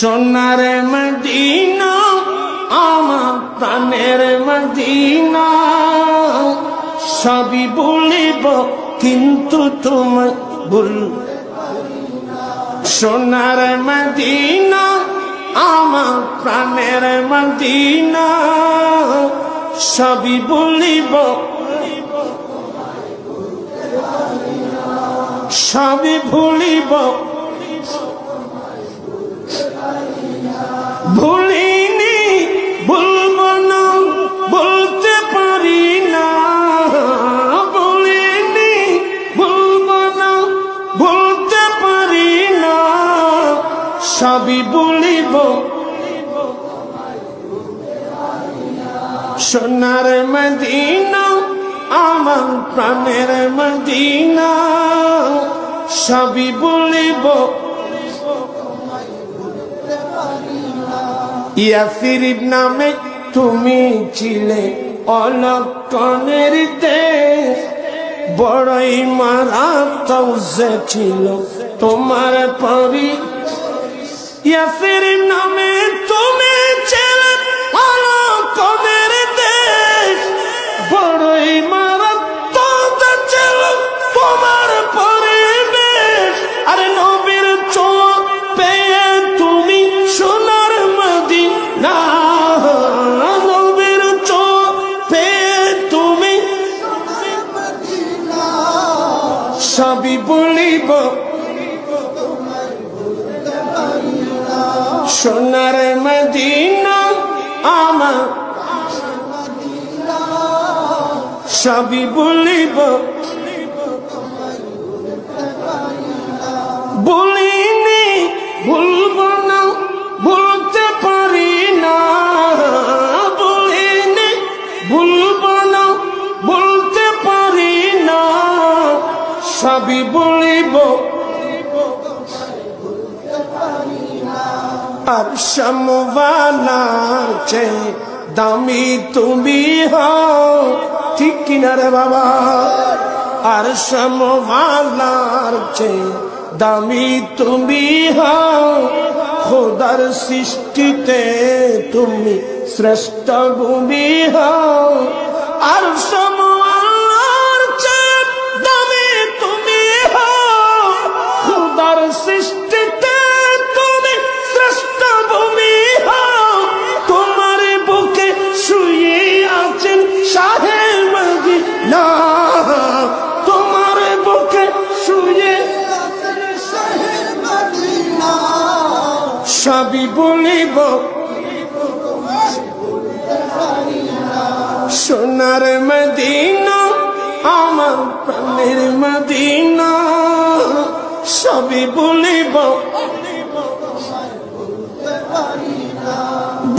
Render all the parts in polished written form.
সোনার মদিনা আমার প্রাণের মদিনা সবই বলিব কিন্তু তোমায় বলতে পারি না সোনার মদিনা আমার প্রাণের মদিনা সবই বলিব সবই ভুলিব ভুলিনি ভুলব না বলতে পারি না ভুলিনি ভুলব না বলতে পারি না সবই বলিব সোনার মদিনা আমার প্রাণের মদিনা সবই বলিব ইয়াসরিব নামে তুমি ছিলে অলক্ষণের দেশ বড়ই মারাত্মক ছিল তোমার পরি ইয়াসরিব নামে তুমি ছিলে অলক্ষণের দেশ বড়ই মারাত্মক ছিল তোমার পরিবেশ আরে নবীর চোখ পেয়ে তুমি সোনার মদিনা নবীর চোখ পেয়ে তুমি সবই বলিব সোনার মদিনা আমার সবই বলিব বলিনি ভুলব না বলতে পারি না বলিনি ভুলব না বলতে পারি না সবই বলিব আর সমওয়ালার চেয়ে দামি তুমি হও ঠিক কিনা রে বাবা আর সমওয়ালার চেয়ে দামি তুমি হও খোদার সৃষ্টিতে তুমি শ্রেষ্ঠ ভূমি হও আর সমওয়ালার চেয়ে দামি তুমি হও খোদার সৃষ্টিতে তুমি শ্রেষ্ঠ ভূমি হও তোমার বুকে শুয়ে আছেন শাহে মদিনা তোমার বুকে শুয়ে সবই বলিব সোনার মদিনা আমার প্রাণের মদিনা সবই বলিব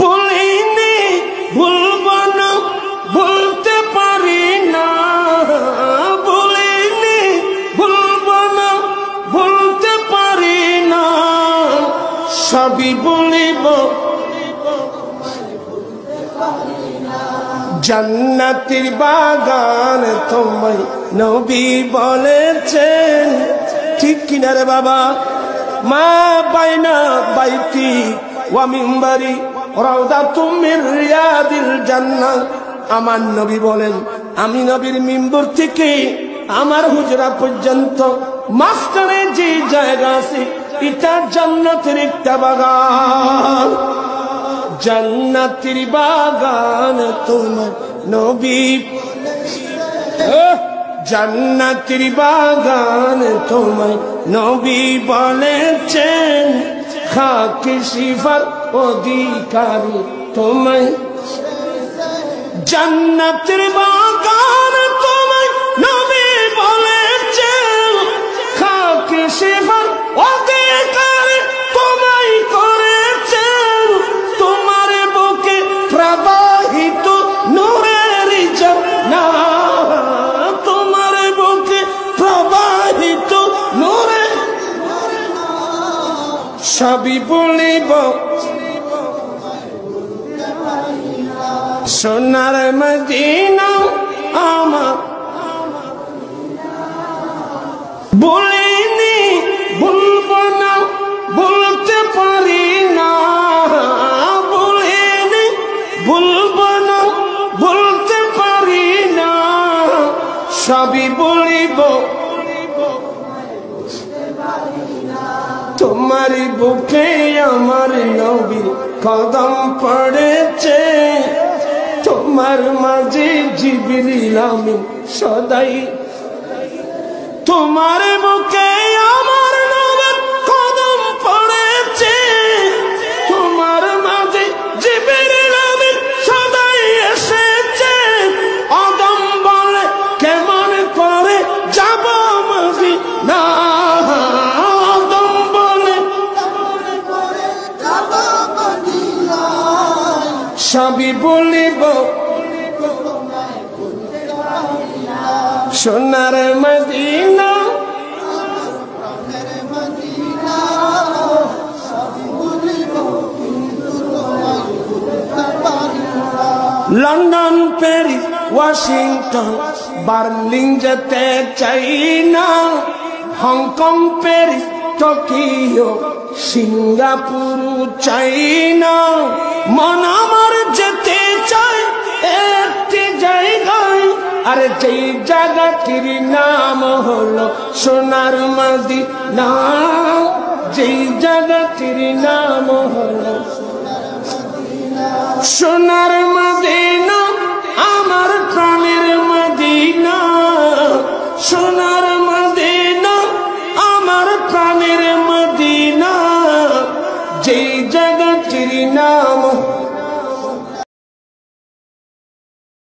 বলিনি ভুলব না বলতে পারি না বলিনি ভুলব না বলতে পারি না সবই বলিব জান্নাতের বাগান তোমায় নবী বলেছেন ঠিক কিনা রে বাবা মা বাইনা বাইতি ওয়া মিম্বারি রাউদাতুম মির রিয়াদিল জান্নাহ আমার নবী বলেন আমি নবীর মিম্বর থেকে আমার হুজরা পর্যন্ত মাঝখানে যে জায়গা আছে এটা জান্নাতের একটা বাগান জান্নাতের বাগান তোমার নবী জান্নাতের বাগান তোমায় নবী বলেছেন খাকি সিফার অধিকারী তোমায় জান্নাতের বাগান তোমায় নবী বলেছেন খাকি সিফার অধিকারী তোমায় করেছেন তোমার বুকে প্রবাহিত নূরের ঝর্ণা তোমার বুকে প্রবাহিত নূরে সবই বলিব সোনার মদিনা আমার বলিনি ভুলব না বলতে পারি না সবই বলিব তোমার বুকে আমার নবীর কদম পড়েছে তোমার মাঝে জিবরিল আমিন সদাই তোমার বুকে আমার নবীর কদম পড়েছে তোমার মাঝে জিবরিল আমিন সদাই এসেছে আদম বলে কেমন করে যাব মদিনা সবই বলিব সোনার মদিনা লন্ডন প্যারিস ওয়াশিংটন বার্লিন যেতে চাই না হংকং প্যারিস টোকিও সিঙ্গাপুর চাই না মন আমার যেতে চাই একটি জায়গায় আরে যেই জায়গাটির নাম হলো সোনার মদিনা যেই জায়গাটির নাম হলো সোনার মদিনা আমার প্রাণের